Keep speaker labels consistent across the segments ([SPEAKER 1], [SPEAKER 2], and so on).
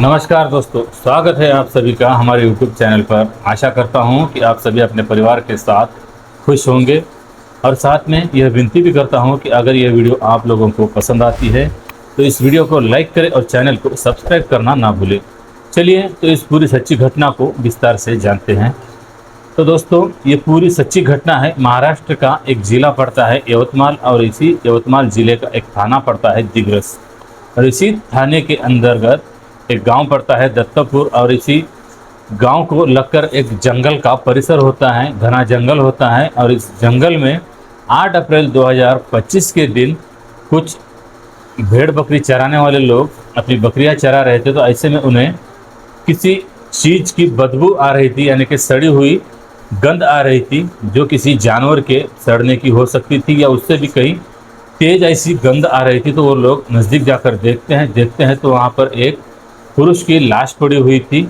[SPEAKER 1] नमस्कार दोस्तों, स्वागत है आप सभी का हमारे YouTube चैनल पर। आशा करता हूं कि आप सभी अपने परिवार के साथ खुश होंगे और साथ में यह विनती भी करता हूं कि अगर यह वीडियो आप लोगों को पसंद आती है तो इस वीडियो को लाइक करें और चैनल को सब्सक्राइब करना ना भूलें। चलिए तो इस पूरी सच्ची घटना को विस्तार से जानते हैं। तो दोस्तों, ये पूरी सच्ची घटना है। महाराष्ट्र का एक ज़िला पड़ता है यवतमाल और इसी यवतमाल ज़िले का एक थाना पड़ता है दिग्रस और इसी थाने के अंतर्गत एक गांव पड़ता है दत्तपुर और इसी गांव को लगकर एक जंगल का परिसर होता है, घना जंगल होता है। और इस जंगल में 8 अप्रैल 2025 के दिन कुछ भेड़ बकरी चराने वाले लोग अपनी बकरियां चरा रहे थे। तो ऐसे में उन्हें किसी चीज़ की बदबू आ रही थी, यानी कि सड़ी हुई गंध आ रही थी, जो किसी जानवर के सड़ने की हो सकती थी या उससे भी कहीं तेज ऐसी गंध आ रही थी। तो वो लोग नज़दीक जाकर देखते हैं तो वहाँ पर एक पुरुष की लाश पड़ी हुई थी।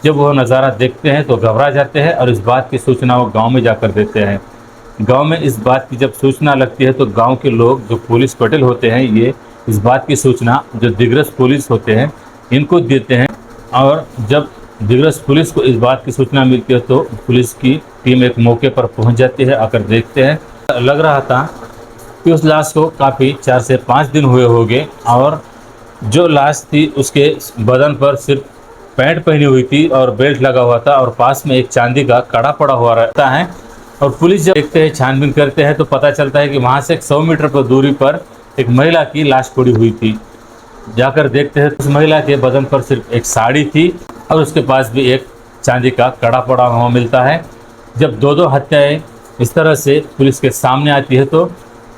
[SPEAKER 1] जब वह नज़ारा देखते हैं तो घबरा जाते हैं और इस बात की सूचना वो गांव में जाकर देते हैं। गांव में इस बात की जब सूचना लगती है तो गांव के लोग जो पुलिस पटेल होते हैं, ये इस बात की सूचना जो दिग्रस पुलिस होते हैं इनको देते हैं। और जब दिग्रस पुलिस को इस बात की सूचना मिलती है तो पुलिस की टीम एक मौके पर पहुंच जाती है। आकर देखते हैं, लग रहा था कि उस लाश को काफ़ी 4 से 5 दिन हुए होंगे और जो लाश थी उसके बदन पर सिर्फ पैंट पहनी हुई थी और बेल्ट लगा हुआ था और पास में एक चांदी का कड़ा पड़ा हुआ रहता है। और पुलिस जब देखते हैं, छानबीन करते हैं तो पता चलता है कि वहाँ से 100 मीटर पर दूरी पर एक महिला की लाश पड़ी हुई थी। जाकर देखते हैं तो उस महिला के बदन पर सिर्फ एक साड़ी थी और उसके पास भी एक चांदी का कड़ा पड़ा हुआ मिलता है। जब दो हत्याएं इस तरह से पुलिस के सामने आती है तो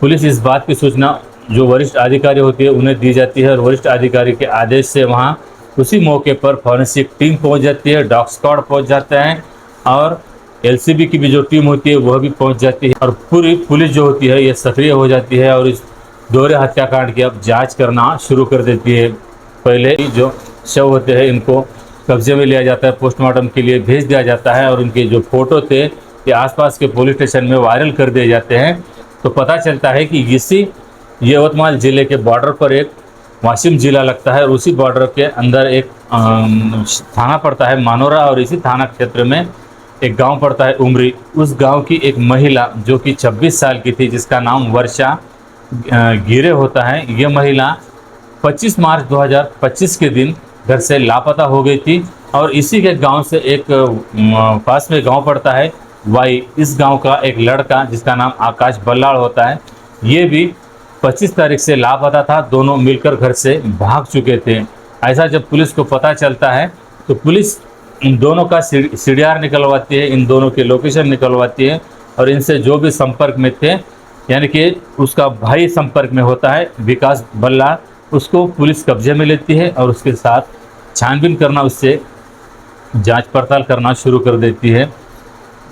[SPEAKER 1] पुलिस इस बात की सूचना जो वरिष्ठ अधिकारी होती है उन्हें दी जाती है और वरिष्ठ अधिकारी के आदेश से वहाँ उसी मौके पर फॉरेंसिक टीम पहुँच जाती है, डॉग स्क्वाड पहुँच जाता है और एलसीबी की भी जो टीम होती है वह भी पहुँच जाती है और पूरी पुलिस जो होती है ये सक्रिय हो जाती है और इस दोहरे हत्याकांड की अब जांच करना शुरू कर देती है। पहले जो शव होते हैं इनको कब्जे में लिया जाता है, पोस्टमार्टम के लिए भेज दिया जाता है और उनके जो फोटो थे ये आसपास के पुलिस स्टेशन में वायरल कर दिए जाते हैं। तो पता चलता है कि इसी यवतमाल ज़िले के बॉर्डर पर एक वाशिम ज़िला लगता है और उसी बॉर्डर के अंदर एक थाना पड़ता है मानोरा और इसी थाना क्षेत्र में एक गांव पड़ता है उमरी। उस गांव की एक महिला जो कि 26 साल की थी, जिसका नाम वर्षा गिरे होता है, ये महिला 25 मार्च 2025 के दिन घर से लापता हो गई थी। और इसी के गांव से एक पास में गांव पड़ता है वाई। इस गांव का एक लड़का जिसका नाम आकाश बल्लाड़ होता है, ये भी 25 तारीख से लापता था। दोनों मिलकर घर से भाग चुके थे। ऐसा जब पुलिस को पता चलता है तो पुलिस इन दोनों का सीडीआर निकलवाती है, इन दोनों के लोकेशन निकलवाती है और इनसे जो भी संपर्क में थे, यानी कि उसका भाई संपर्क में होता है विकास बल्लाड़, उसको पुलिस कब्जे में लेती है और उसके साथ छानबीन करना, उससे जांच पड़ताल करना शुरू कर देती है।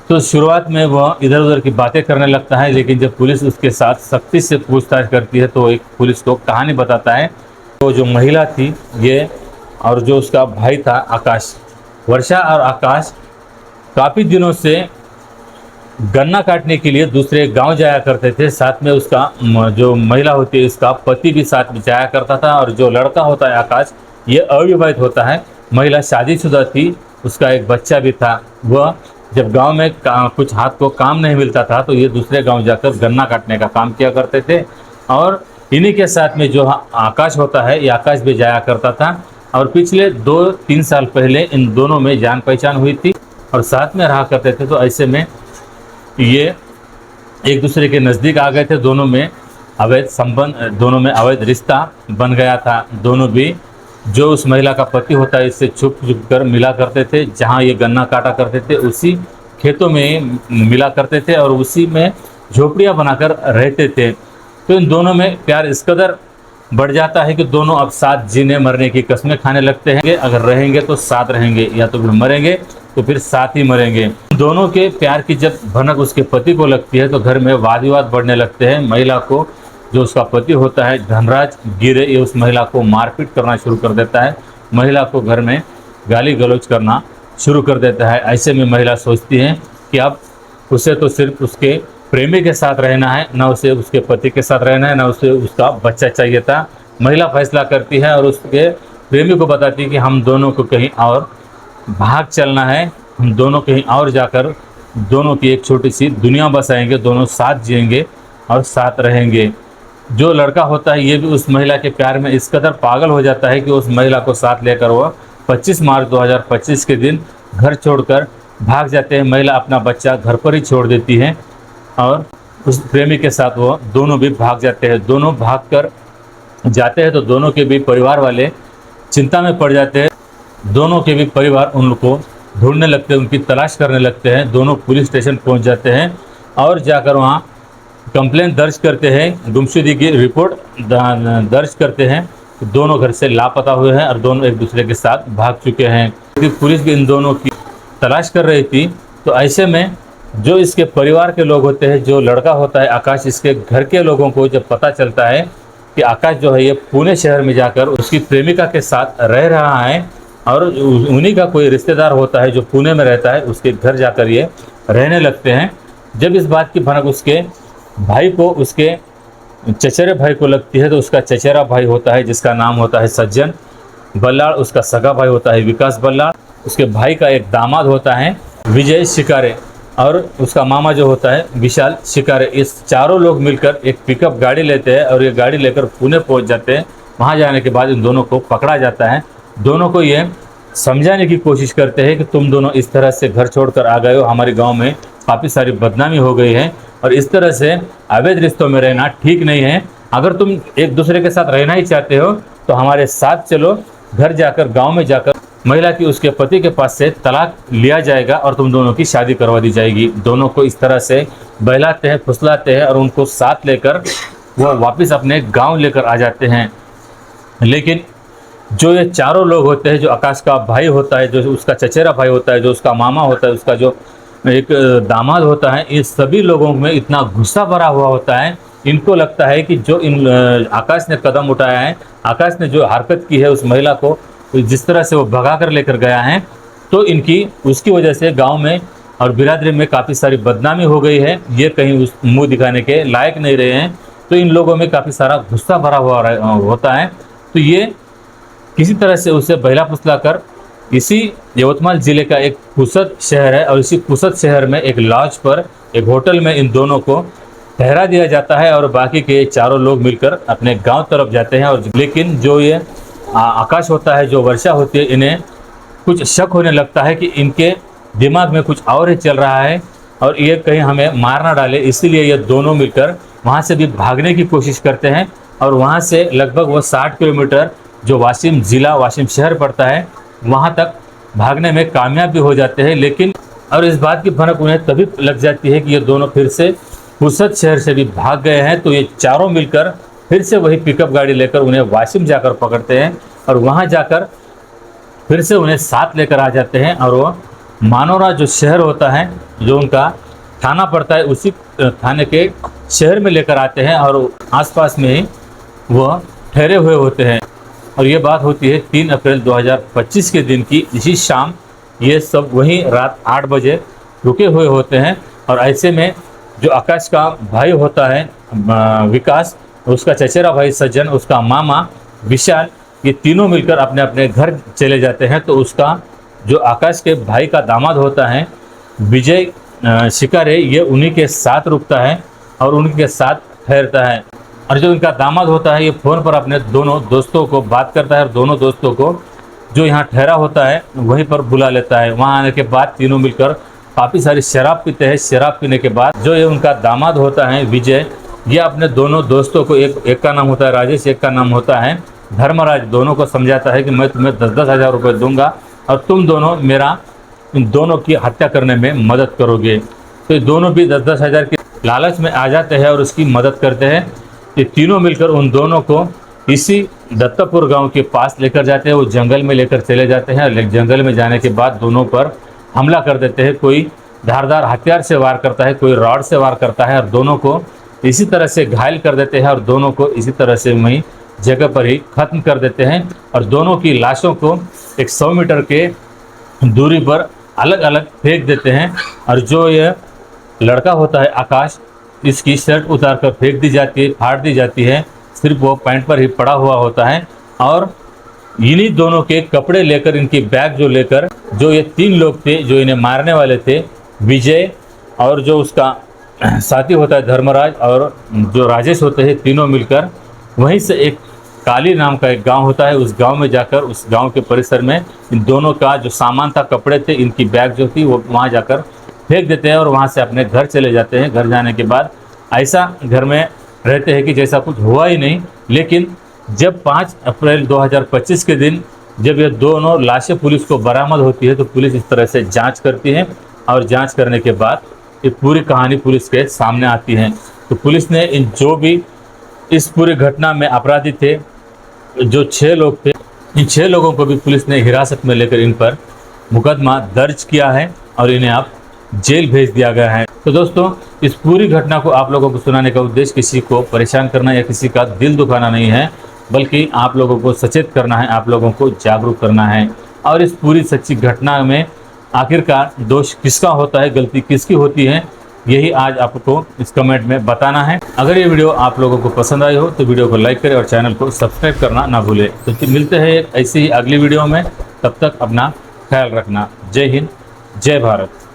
[SPEAKER 1] तो शुरुआत में वह इधर उधर की बातें करने लगता है, लेकिन जब पुलिस उसके साथ सख्ती से पूछताछ करती है तो एक पुलिस को कहानी बताता है। तो जो महिला थी ये और जो उसका भाई था आकाश, वर्षा और आकाश काफ़ी दिनों से गन्ना काटने के लिए दूसरे गांव जाया करते थे। साथ में उसका जो महिला होती है इसका पति भी साथ में जाया करता था और जो लड़का होता है आकाश, ये अविवाहित होता है। महिला शादीशुदा थी, उसका एक बच्चा भी था। वह जब गांव में कुछ हाथ को काम नहीं मिलता था तो ये दूसरे गांव जाकर गन्ना काटने का काम किया करते थे और इन्हीं के साथ में जो आकाश होता है ये आकाश भी जाया करता था। और पिछले 2-3 साल पहले इन दोनों में जान पहचान हुई थी और साथ में रहा करते थे। तो ऐसे में ये एक दूसरे के नज़दीक आ गए थे। दोनों में अवैध संबंध, दोनों में अवैध रिश्ता बन गया था। दोनों भी जो उस महिला का पति होता है इससे छुप छुप कर मिला करते थे। जहाँ ये गन्ना काटा करते थे उसी खेतों में मिला करते थे और उसी में झोपड़ियाँ बनाकर रहते थे। तो इन दोनों में प्यार इस कदर बढ़ जाता है कि दोनों अब साथ जीने मरने की कस्में खाने लगते हैं। अगर रहेंगे तो साथ रहेंगे या तो फिर मरेंगे तो फिर साथ ही मरेंगे। दोनों के प्यार की जब भनक उसके पति को लगती है तो घर में वाद विवाद बढ़ने लगते हैं। महिला को, जो उसका पति होता है धनराज गिरे, ये उस महिला को मारपीट करना शुरू कर देता है। महिला को घर में गाली गलौज करना शुरू कर देता है। ऐसे में महिला सोचती है कि अब उसे तो सिर्फ उसके प्रेमी के साथ रहना है, ना उसे उसके पति के साथ रहना है, ना उसे उसका बच्चा चाहिए था। महिला फैसला करती है और उसके प्रेमी को बताती है कि हम दोनों को कहीं और भाग चलना है, हम दोनों कहीं और जाकर दोनों की एक छोटी सी दुनिया बसाएंगे, दोनों साथ जिएंगे और साथ रहेंगे। जो लड़का होता है ये भी उस महिला के प्यार में इस कदर पागल हो जाता है कि उस महिला को साथ लेकर वह 25 मार्च 2025 के दिन घर छोड़कर भाग जाते हैं। महिला अपना बच्चा घर पर ही छोड़ देती है और उस प्रेमी के साथ वो दोनों भी भाग जाते हैं। दोनों भागकर जाते हैं तो दोनों के भी परिवार वाले चिंता में पड़ जाते हैं। दोनों के भी परिवार उनको ढूंढने लगते हैं, उनकी तलाश करने लगते हैं। दोनों पुलिस स्टेशन पहुंच जाते हैं और जाकर वहां कंप्लेंट दर्ज करते हैं, गुमशुदगी की रिपोर्ट दर्ज करते हैं। दोनों घर से लापता हुए हैं और दोनों एक दूसरे के साथ भाग चुके हैं। पुलिस भी इन दोनों की तलाश कर रही थी। तो ऐसे में जो इसके परिवार के लोग होते हैं, जो लड़का होता है आकाश, इसके घर के लोगों को जब पता चलता है कि आकाश जो है ये पुणे शहर में जाकर उसकी प्रेमिका के साथ रह रहा है और उन्हीं का कोई रिश्तेदार होता है जो पुणे में रहता है, उसके घर जाकर ये रहने लगते हैं। जब इस बात की भनक उसके भाई को, उसके चचेरे भाई को लगती है तो उसका चचेरा भाई होता है जिसका नाम होता है सज्जन बल्लाड़, उसका सगा भाई होता है विकास बल्लाड़, उसके भाई का एक दामाद होता है विजय शिकारे और उसका मामा जो होता है विशाल शिकारे। इस चारों लोग मिलकर एक पिकअप गाड़ी लेते हैं और ये गाड़ी लेकर पुणे पहुंच जाते हैं। वहां जाने के बाद इन दोनों को पकड़ा जाता है। दोनों को ये समझाने की कोशिश करते हैं कि तुम दोनों इस तरह से घर छोड़कर आ गए हो, हमारे गांव में काफ़ी सारी बदनामी हो गई है और इस तरह से अवैध रिश्तों में रहना ठीक नहीं है। अगर तुम एक दूसरे के साथ रहना ही चाहते हो तो हमारे साथ चलो, घर जाकर गांव में जाकर महिला की उसके पति के पास से तलाक लिया जाएगा और तुम दोनों की शादी करवा दी जाएगी। दोनों को इस तरह से बहलाते हैं, फुसलाते हैं और उनको साथ लेकर वो वापस अपने गांव लेकर आ जाते हैं। लेकिन जो ये चारों लोग होते हैं, जो आकाश का भाई होता है, जो उसका चचेरा भाई होता है, जो उसका मामा होता है, उसका जो एक दामाद होता है, ये सभी लोगों में इतना गुस्सा भरा हुआ होता है। इनको लगता है कि जो इन आकाश ने कदम उठाया है, आकाश ने जो हरकत की है उस महिला को जिस तरह से वो भगा कर लेकर गया है, तो इनकी उसकी वजह से गांव में और बिरादरी में काफ़ी सारी बदनामी हो गई है। ये कहीं उस मुंह दिखाने के लायक नहीं रहे हैं। तो इन लोगों में काफ़ी सारा गुस्सा भरा हुआ होता है। तो ये किसी तरह से उसे बहला फुसला कर इसी यवतमाल जिले का एक पुसद शहर है और इसी पुसद शहर में एक लॉज पर, एक होटल में इन दोनों को ठहरा दिया जाता है और बाकी के चारों लोग मिलकर अपने गांव तरफ जाते हैं। और लेकिन जो ये आकाश होता है, जो वर्षा होती है, इन्हें कुछ शक होने लगता है कि इनके दिमाग में कुछ और ही चल रहा है और ये कहीं हमें मार ना डाले। इसीलिए ये दोनों मिलकर वहाँ से भी भागने की कोशिश करते हैं और वहाँ से लगभग वो 60 किलोमीटर जो वाशिम ज़िला, वाशिम शहर पड़ता है, वहाँ तक भागने में कामयाब भी हो जाते हैं। लेकिन और इस बात की भनक उन्हें तभी लग जाती है कि ये दोनों फिर से पुसद शहर से भी भाग गए हैं। तो ये चारों मिलकर फिर से वही पिकअप गाड़ी लेकर उन्हें वाशिम जाकर पकड़ते हैं और वहाँ जाकर फिर से उन्हें साथ लेकर आ जाते हैं और वो मानोरा जो शहर होता है, जो उनका थाना पड़ता है, उसी थाने के शहर में लेकर आते हैं और आसपास में ही वह ठहरे हुए होते हैं। और ये बात होती है 3 अप्रैल 2025 के दिन की। इसी शाम ये सब वहीं रात 8 बजे रुके हुए होते हैं और ऐसे में जो आकाश का भाई होता है विकास, उसका चचेरा भाई सज्जन, उसका मामा विशाल, ये तीनों मिलकर अपने अपने घर चले जाते हैं। तो उसका जो आकाश के भाई का दामाद होता है विजय शिकारे, ये उन्हीं के साथ रुकता है और उनके साथ ठहरता है। और जो इनका दामाद होता है ये फ़ोन पर अपने दोनों दोस्तों को बात करता है और दोनों दोस्तों को जो यहाँ ठहरा होता है वहीं पर बुला लेता है। वहाँ आने के बाद तीनों मिलकर काफ़ी सारी शराब पीते हैं। शराब पीने के बाद जो ये उनका दामाद होता है विजय, ये अपने दोनों दोस्तों को, एक का नाम होता है राजेश, एक का नाम होता है धर्मराज, दोनों को समझाता है कि मैं तुम्हें 10-10 हज़ार रुपये दूंगा और तुम दोनों मेरा इन दोनों की हत्या करने में मदद करोगे। तो ये दोनों भी 10-10 हज़ार के लालच में आ जाते हैं और उसकी मदद करते हैं। ये तीनों मिलकर उन दोनों को इसी दत्तापुर गांव के पास लेकर जाते हैं। वो जंगल में लेकर चले जाते हैं और जंगल में जाने के बाद दोनों पर हमला कर देते हैं। कोई धारदार हथियार से वार करता है, कोई रॉड से वार करता है और दोनों को इसी तरह से घायल कर देते हैं और दोनों को इसी तरह से वहीं जगह पर ही ख़त्म कर देते हैं। और दोनों की लाशों को एक 100 मीटर के दूरी पर अलग अलग फेंक देते हैं। और जो ये लड़का होता है आकाश, इसकी शर्ट उतार कर फेंक दी जाती है, फाड़ दी जाती है, सिर्फ वो पैंट पर ही पड़ा हुआ होता है। और इन्हीं दोनों के कपड़े लेकर, इनकी बैग जो लेकर, जो ये 3 लोग थे जो इन्हें मारने वाले थे, विजय और जो उसका साथी होता है धर्मराज और जो राजेश होते हैं, तीनों मिलकर वहीं से एक काली नाम का एक गांव होता है, उस गांव में जाकर उस गांव के परिसर में इन दोनों का जो सामान था, कपड़े थे, इनकी बैग जो थी, वो वहां जाकर फेंक देते हैं और वहां से अपने घर चले जाते हैं। घर जाने के बाद ऐसा घर में रहते हैं कि जैसा कुछ हुआ ही नहीं। लेकिन जब 5 अप्रैल 2025 के दिन जब ये दोनों लाशें पुलिस को बरामद होती है, तो पुलिस इस तरह से जांच करती है और जांच करने के बाद ये पूरी कहानी पुलिस के सामने आती है। तो पुलिस ने इन जो भी इस पूरी घटना में अपराधी थे, जो 6 लोग थे, इन 6 लोगों को भी पुलिस ने हिरासत में लेकर इन पर मुकदमा दर्ज किया है और इन्हें अब जेल भेज दिया गया है। तो दोस्तों, इस पूरी घटना को आप लोगों को सुनाने का उद्देश्य किसी को परेशान करना या किसी का दिल दुखाना नहीं है, बल्कि आप लोगों को सचेत करना है, आप लोगों को जागरूक करना है। और इस पूरी सच्ची घटना में आखिरकार दोष किसका होता है, गलती किसकी होती है, यही आज आपको इस कमेंट में बताना है। अगर ये वीडियो आप लोगों को पसंद आई हो तो वीडियो को लाइक करें और चैनल को सब्सक्राइब करना ना भूलें। तो मिलते हैं ऐसी ही अगली वीडियो में, तब तक अपना ख्याल रखना। जय हिंद, जय भारत।